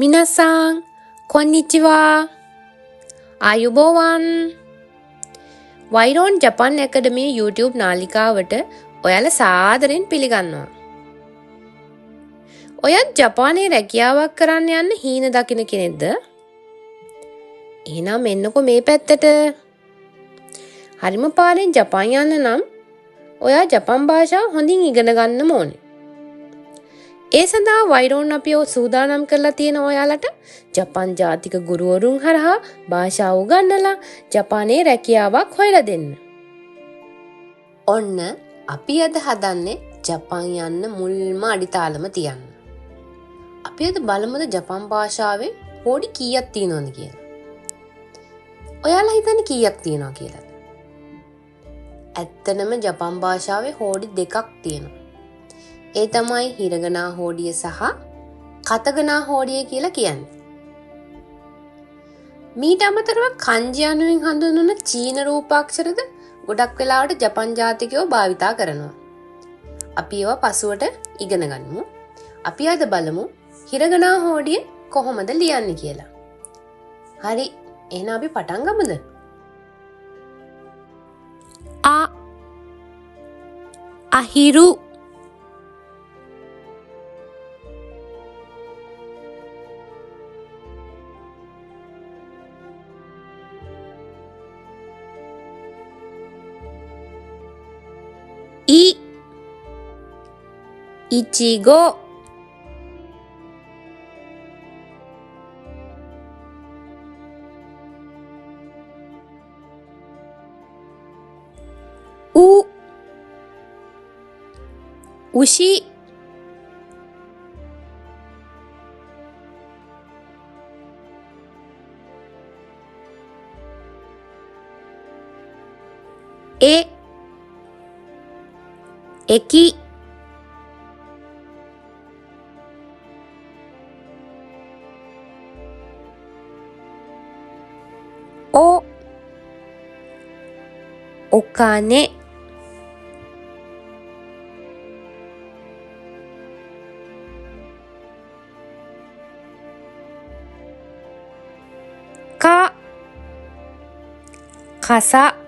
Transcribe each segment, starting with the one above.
皆さん、こんにちは。ආයුබෝවන්. VIRON JAPAN ACADEMY YouTube නාලිකාවට ඔයාලා සාදරයෙන් පිළිගන්නවා. ඔයත් ජපානයේ රැකියාවක් කරන්න යන්න හීන දකින කෙනෙක්ද? එහෙනම් එන්නකෝ මේ පැත්තට. හරිම පාරෙන් ජපාන් යන්න නම් ඔයා ජපන් භාෂාව හොඳින් ඉගෙන ගන්න ඕනේ. ඒ සඳහා වෛරෝන් අපිව සූදානම් කරලා තියෙන ඔයාලට ජපන් ජාතික ගුරුවරුන් හරහා භාෂාව උගන්වලා ජපානයේ රැකියාවක් හොයලා දෙන්න. ඔන්න අපි අද හදන්නේ ජපන් යන්න මුල්ම අඩිතාලම තියන්න. අපි අද බලමුද ජපන් භාෂාවේ පොඩි කීයක් තියෙනවද කියලා. ඔයාලා හිතන්නේ කීයක් තියෙනවා කියලාද? ඇත්තටම ජපන් භාෂාවේ හෝඩි දෙකක් තියෙනවා. ඒ තමයි හිරගනා හෝඩිය සහ කතගනා හෝඩිය කියලා කියන්නේ. මීට අමතරව කන්ජි යනුවෙන් හඳුන්වන චීන රූපාක්ෂරද ගොඩක් වෙලාවට ජපන් ජාතිකයෝ භාවිතා කරනවා. අපි ඒවා පසුවට ඉගෙන ගනිමු. අපි අද බලමු හිරගනා හෝඩිය කොහොමද ලියන්නේ කියලා. හරි, එහෙනම් අපි පටන් ගමුද? අහිරුいちご牛駅お金傘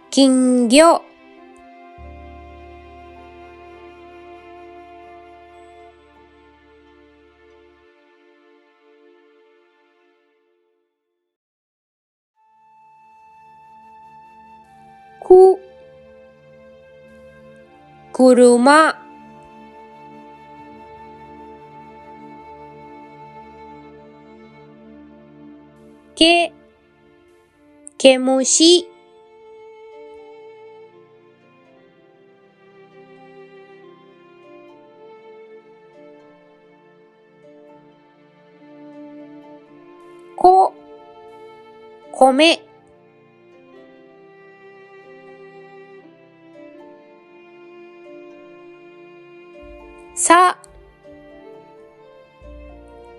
金魚車毛虫米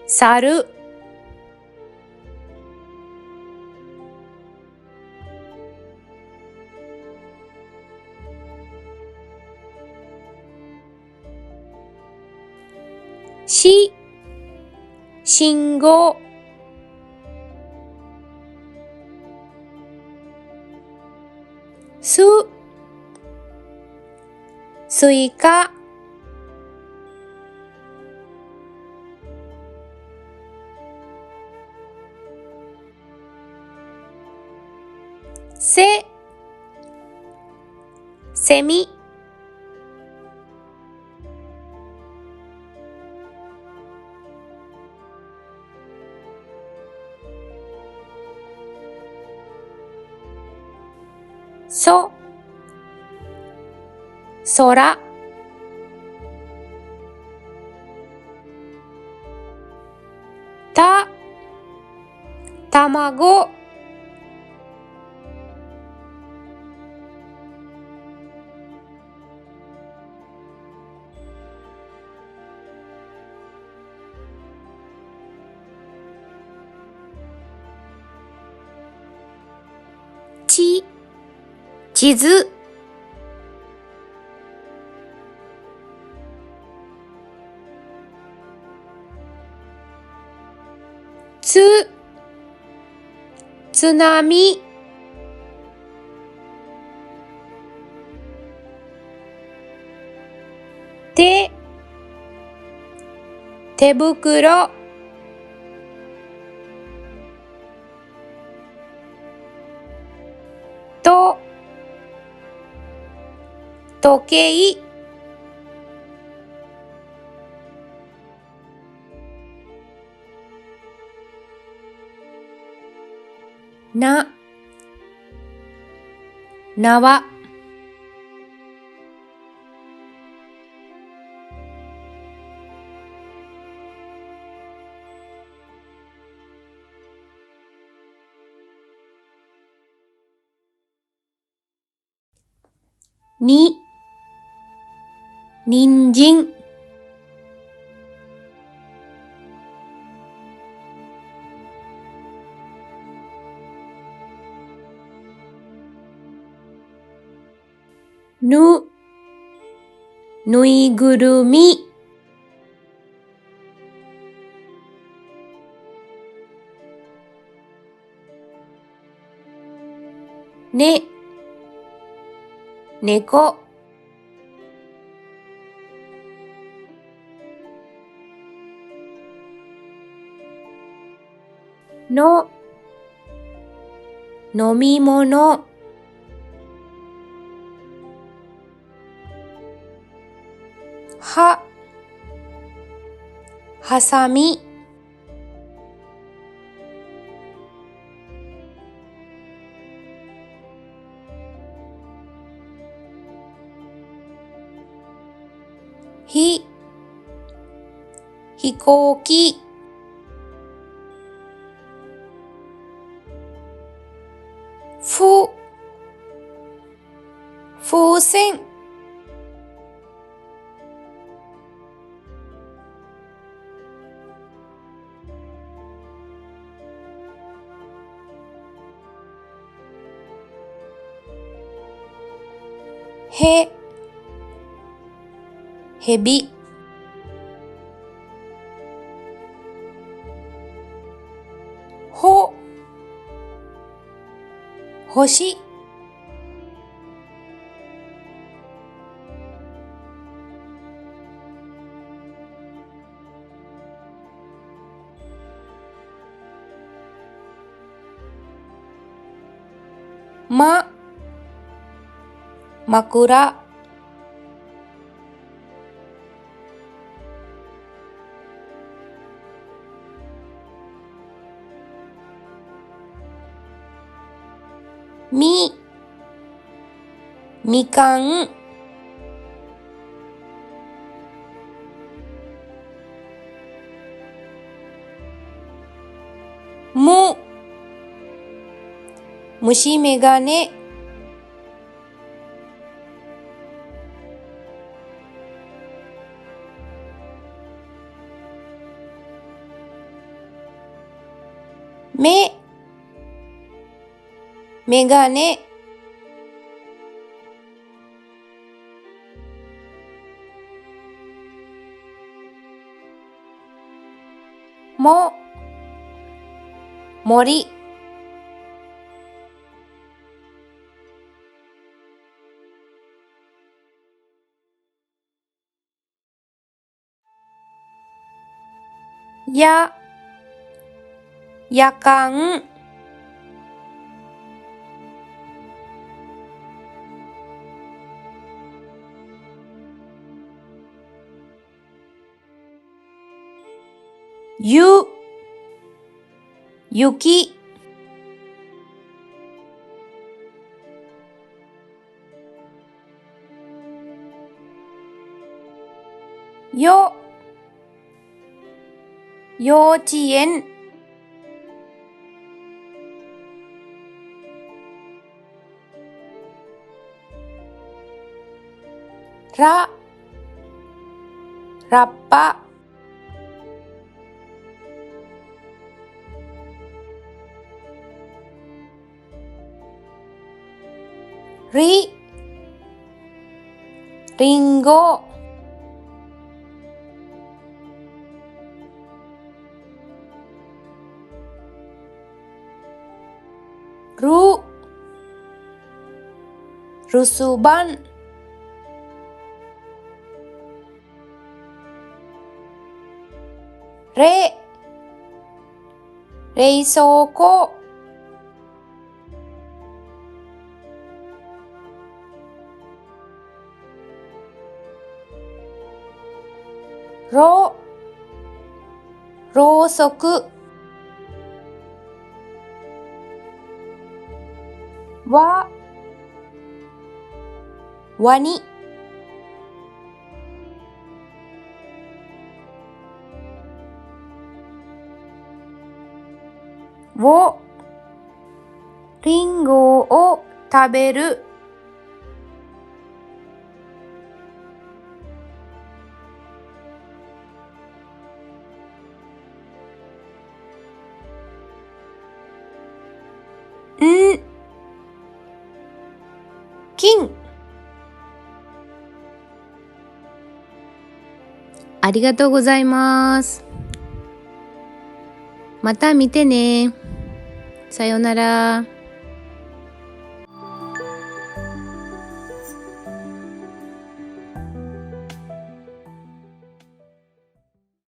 猿信号スイカセミ空卵地図。津波。手袋。時計。縄。人参。ぬいぐるみ。猫。飲み物。はさみ。飛行機。風船。へび。星。枕。みかん。虫眼鏡。眼鏡。森。夜間。雪。幼稚園。ラッパ。り、りんご。る、留守番。れ、冷蔵庫。ろ、ろうそく。わ、ワニ。を、りんごを食べる。ん、金。ありがとうございます。また見てね。さようなら。